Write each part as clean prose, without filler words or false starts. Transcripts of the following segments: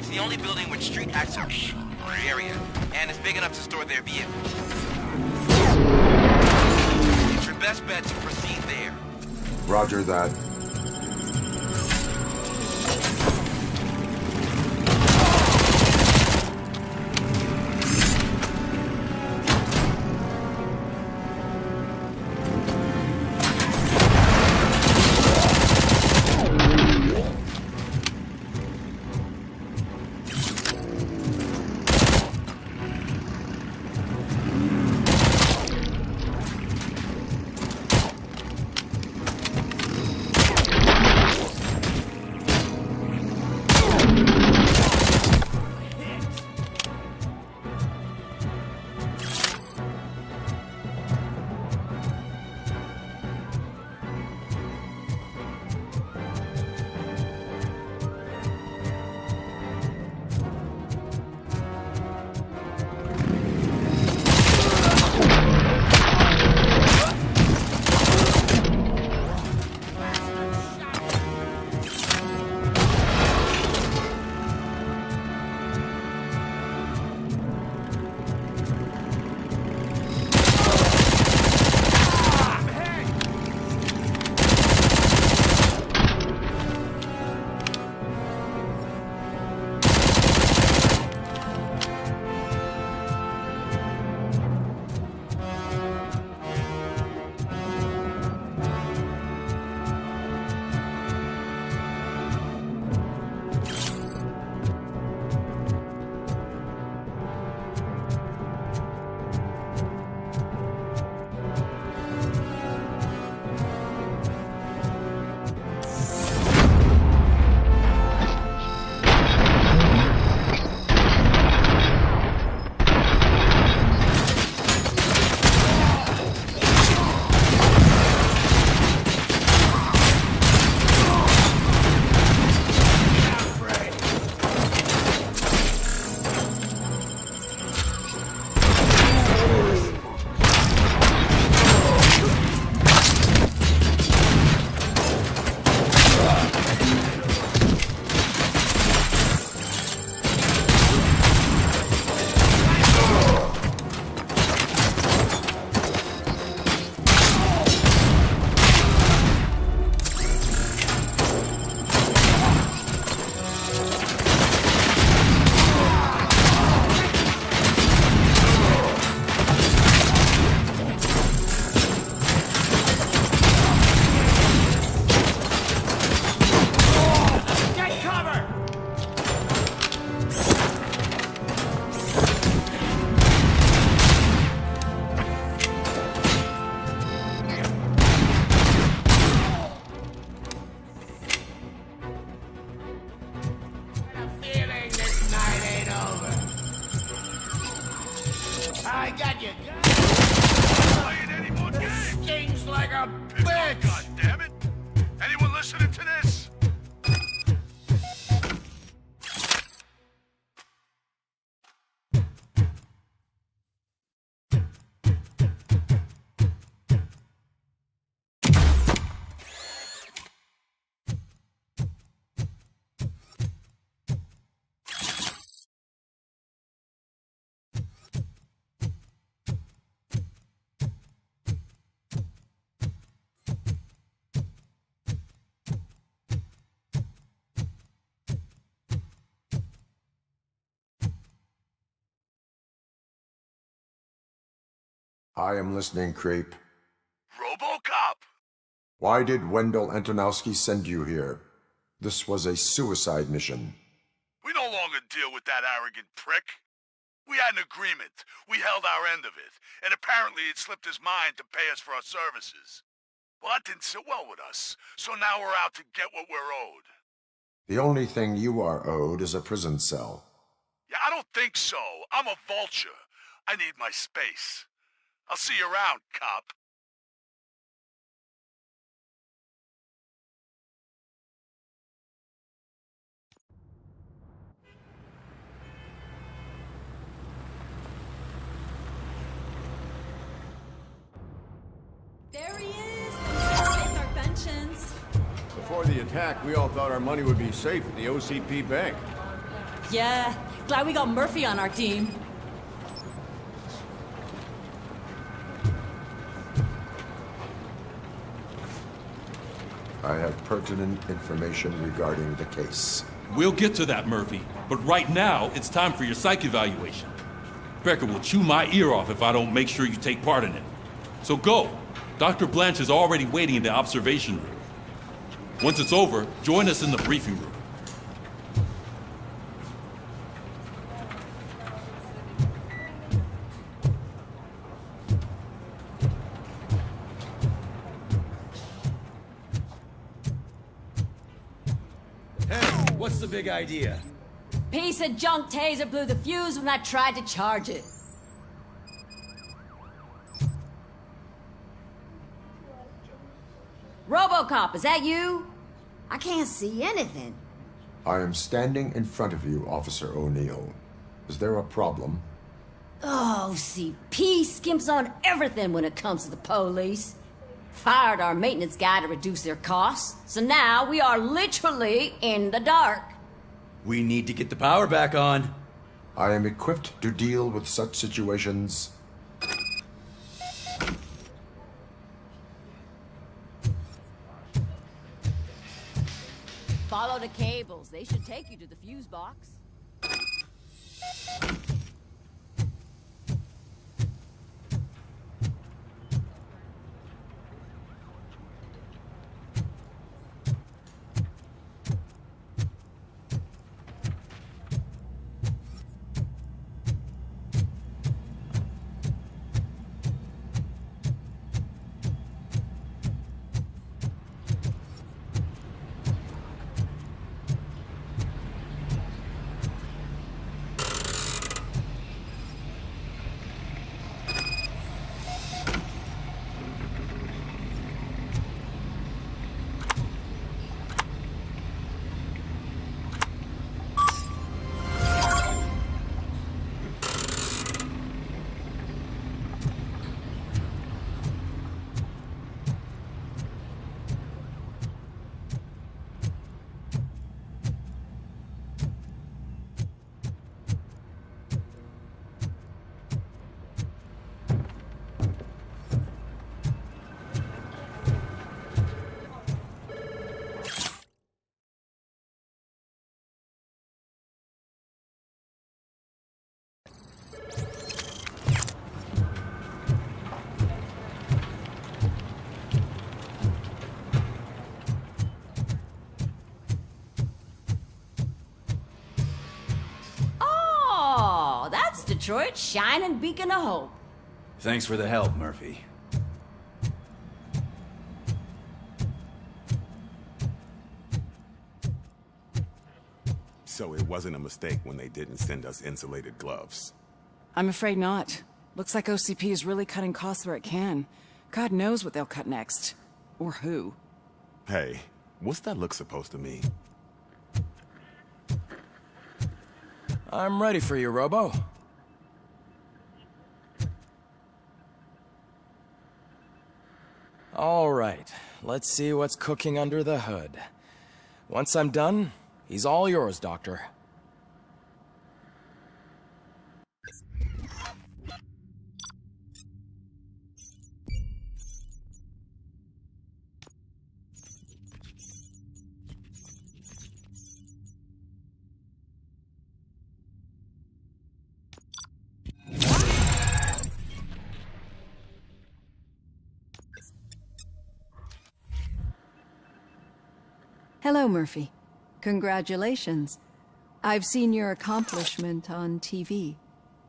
It's the only building with street access in the area, and it's big enough to store their vehicles. It's your best bet to proceed there. Roger that. I got you. Playing any more games? Stings like a Pick up, bitch. goddammit! Anyone listening to this? I am listening, creep. Robocop! Why did Wendell Antonowski send you here? This was a suicide mission. We no longer deal with that arrogant prick. We had an agreement. We held our end of it, and apparently it slipped his mind to pay us for our services. Well, that didn't sit well with us, so now we're out to get what we're owed. The only thing you are owed is a prison cell. Yeah, I don't think so. I'm a vulture. I need my space. I'll see you around, cop. There he is! Saved our pensions. Before the attack, we all thought our money would be safe at the OCP bank. Yeah, glad we got Murphy on our team. I have pertinent information regarding the case. We'll get to that, Murphy. But right now, it's time for your psych evaluation. Becker will chew my ear off if I don't make sure you take part in it. So go. Dr. Blanche is already waiting in the observation room. Once it's over, join us in the briefing room. Hey, what's the big idea? Piece of junk taser blew the fuse when I tried to charge it. Robocop, is that you? I can't see anything. I am standing in front of you, Officer O'Neill. Is there a problem? Oh, CP skimps on everything when it comes to the police. Fired our maintenance guy to reduce their costs, so now we are literally in the dark. We need to get the power back on. I am equipped to deal with such situations. Follow the cables. They should take you to the fuse box. Detroit's shining beacon of hope. Thanks for the help, Murphy. So it wasn't a mistake when they didn't send us insulated gloves. I'm afraid not. Looks like OCP is really cutting costs where it can. God knows what they'll cut next. Or who. Hey, what's that look supposed to mean? I'm ready for you, Robo. All right, let's see what's cooking under the hood. Once I'm done, he's all yours, Doctor. Hello, Murphy. Congratulations. I've seen your accomplishment on TV.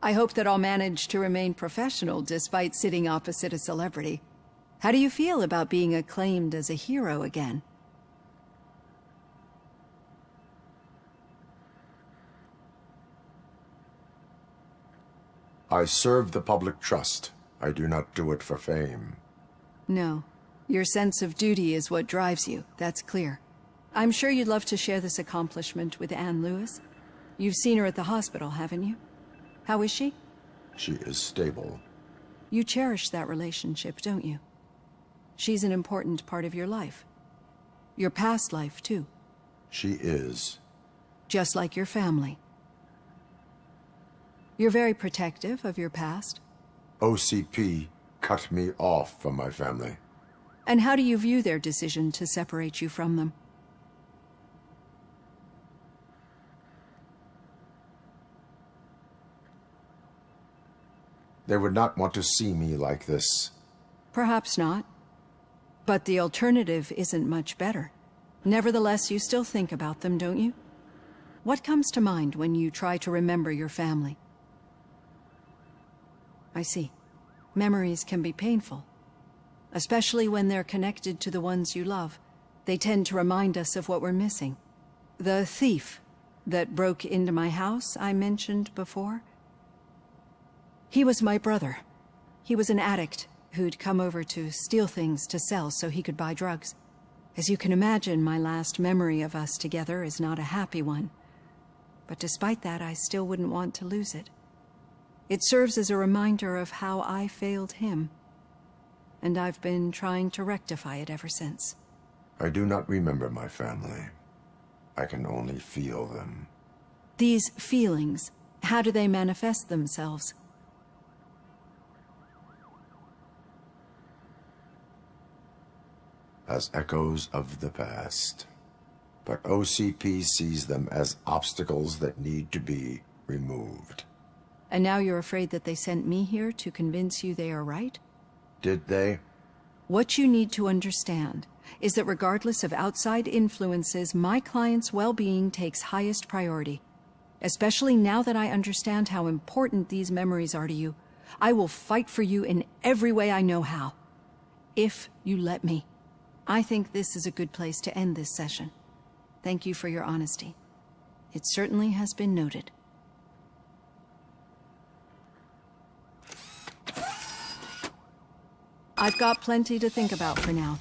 I hope that I'll manage to remain professional despite sitting opposite a celebrity. How do you feel about being acclaimed as a hero again? I serve the public trust. I do not do it for fame. No. Your sense of duty is what drives you, that's clear. I'm sure you'd love to share this accomplishment with Anne Lewis. You've seen her at the hospital, haven't you? How is she? She is stable. You cherish that relationship, don't you? She's an important part of your life. Your past life, too. She is. Just like your family. You're very protective of your past. OCP cut me off from my family. And how do you view their decision to separate you from them? They would not want to see me like this. Perhaps not. But the alternative isn't much better. Nevertheless, you still think about them, don't you? What comes to mind when you try to remember your family? I see. Memories can be painful. Especially when they're connected to the ones you love. They tend to remind us of what we're missing. The thief that broke into my house I mentioned before? He was my brother. He was an addict who'd come over to steal things to sell so he could buy drugs. As you can imagine, my last memory of us together is not a happy one. But despite that, I still wouldn't want to lose it. It serves as a reminder of how I failed him. And I've been trying to rectify it ever since. I do not remember my family. I can only feel them. These feelings, how do they manifest themselves? As echoes of the past. But OCP sees them as obstacles that need to be removed. And now you're afraid that they sent me here to convince you they are right? Did they? What you need to understand is that regardless of outside influences, my client's well-being takes highest priority. Especially now that I understand how important these memories are to you, I will fight for you in every way I know how. If you let me. I think this is a good place to end this session. Thank you for your honesty. It certainly has been noted. I've got plenty to think about for now.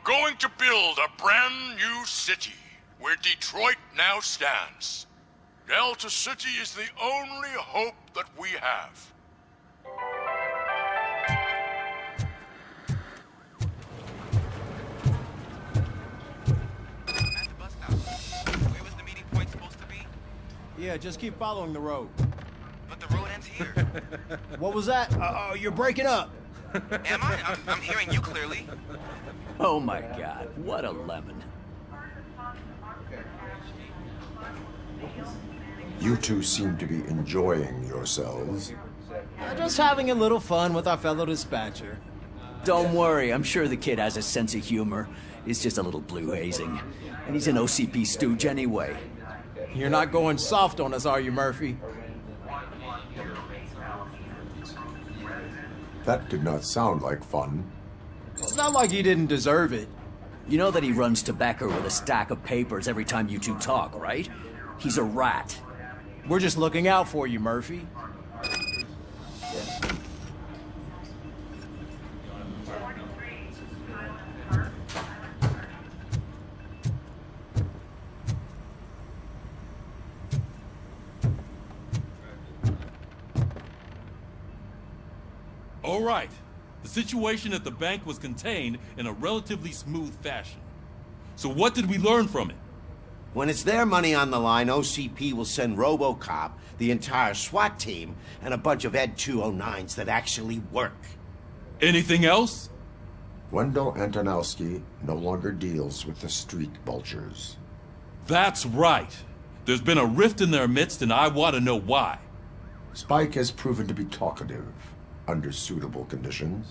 Going to build a brand new city where Detroit now stands. Delta City is the only hope that we have. At the bus stop. Where was the meeting point supposed to be? Yeah, just keep following the road. But the road ends here. What was that? You're breaking up. Am I? I'm hearing you clearly. Oh my God, what a lemon. You two seem to be enjoying yourselves. Just having a little fun with our fellow dispatcher. Don't worry, I'm sure the kid has a sense of humor. It's just a little blue hazing. And he's an OCP stooge anyway. You're not going soft on us, are you, Murphy? That did not sound like fun. It's not like he didn't deserve it. You know that he runs to Becker with a stack of papers every time you two talk, right? He's a rat. We're just looking out for you, Murphy. All right. The situation at the bank was contained in a relatively smooth fashion. So what did we learn from it? When it's their money on the line, OCP will send Robocop, the entire SWAT team, and a bunch of Ed 209s that actually work. Anything else? Wendell Antonowski no longer deals with the street vultures. That's right. There's been a rift in their midst, and I want to know why. Spike has proven to be talkative under suitable conditions.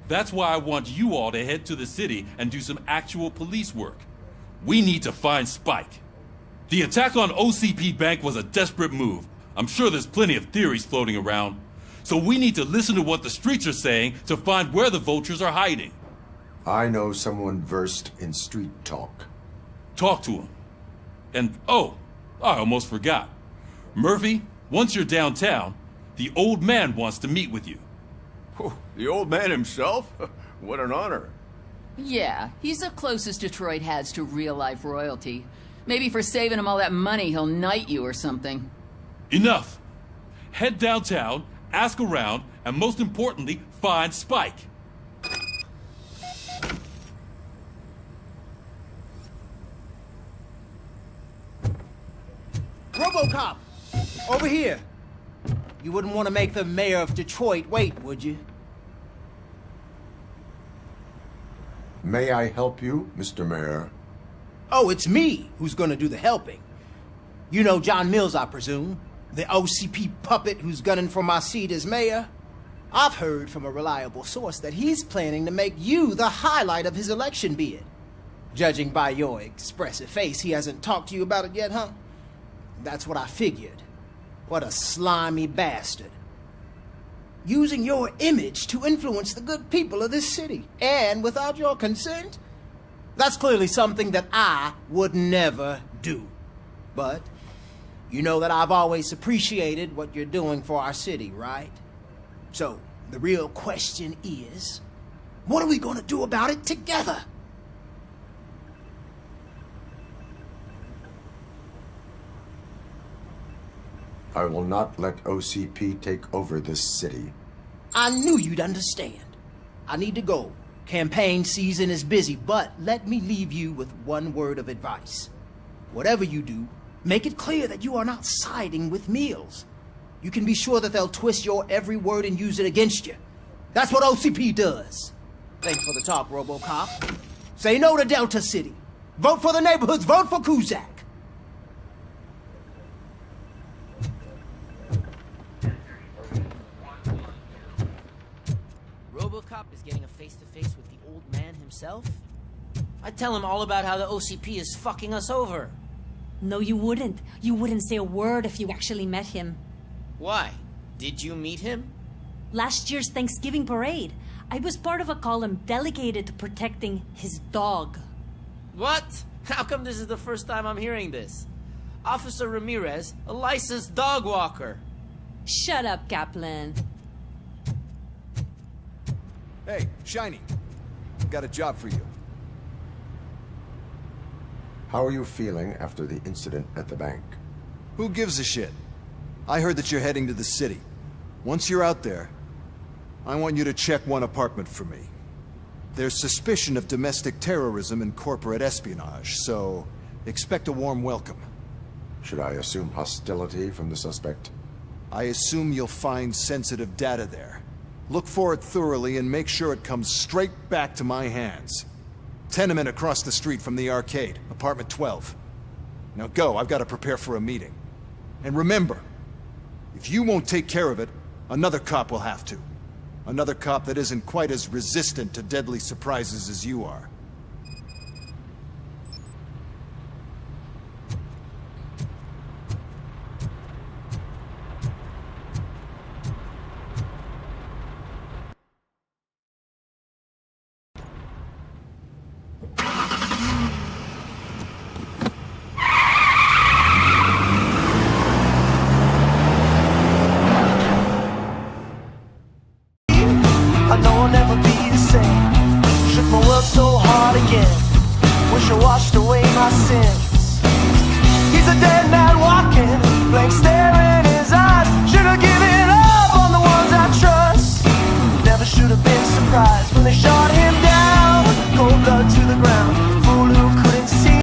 That's why I want you all to head to the city and do some actual police work. We need to find Spike. The attack on OCP Bank was a desperate move. I'm sure there's plenty of theories floating around. So we need to listen to what the streets are saying to find where the vultures are hiding. I know someone versed in street talk. Talk to him. And, oh, I almost forgot. Murphy, once you're downtown, the old man wants to meet with you. Oh, the old man himself? What an honor. Yeah, he's the closest Detroit has to real-life royalty. Maybe for saving him all that money, he'll knight you or something. Enough! Head downtown, ask around, and most importantly, find Spike. Robocop! Over here! You wouldn't want to make the mayor of Detroit wait, would you? May I help you, Mr. Mayor? Oh, it's me who's gonna do the helping. You know John Mills, I presume? The OCP puppet who's gunning for my seat as mayor? I've heard from a reliable source that he's planning to make you the highlight of his election bid. Judging by your expressive face, he hasn't talked to you about it yet, huh? That's what I figured. What a slimy bastard. Using your image to influence the good people of this city, and without your consent? That's clearly something that I would never do. But you know that I've always appreciated what you're doing for our city, right? So, the real question is, what are we gonna do about it together? I will not let OCP take over this city. I knew you'd understand. I need to go. Campaign season is busy, but let me leave you with one word of advice. Whatever you do, make it clear that you are not siding with Mills. You can be sure that they'll twist your every word and use it against you. That's what OCP does. Thanks for the talk, Robocop. Say no to Delta City. Vote for the neighborhoods. Vote for Kuzak. Robocop is getting a face-to-face with the old man himself? I'd tell him all about how the OCP is fucking us over. No, you wouldn't. You wouldn't say a word if you actually met him. Why? Did you meet him? Last year's Thanksgiving parade, I was part of a column delegated to protecting his dog. What? How come this is the first time I'm hearing this? Officer Ramirez, a licensed dog walker. Shut up, Kaplan. Hey, Shiny. Got a job for you. How are you feeling after the incident at the bank? Who gives a shit? I heard that you're heading to the city. Once you're out there, I want you to check one apartment for me. There's suspicion of domestic terrorism and corporate espionage, so expect a warm welcome. Should I assume hostility from the suspect? I assume you'll find sensitive data there. Look for it thoroughly and make sure it comes straight back to my hands. Tenement across the street from the arcade, apartment 12. Now go, I've got to prepare for a meeting. And remember, if you won't take care of it, another cop will have to. Another cop that isn't quite as resistant to deadly surprises as you are. I know I'll never be the same. Shook my world so hard again. Wish I washed away my sins. He's a dead man walking, blank staring.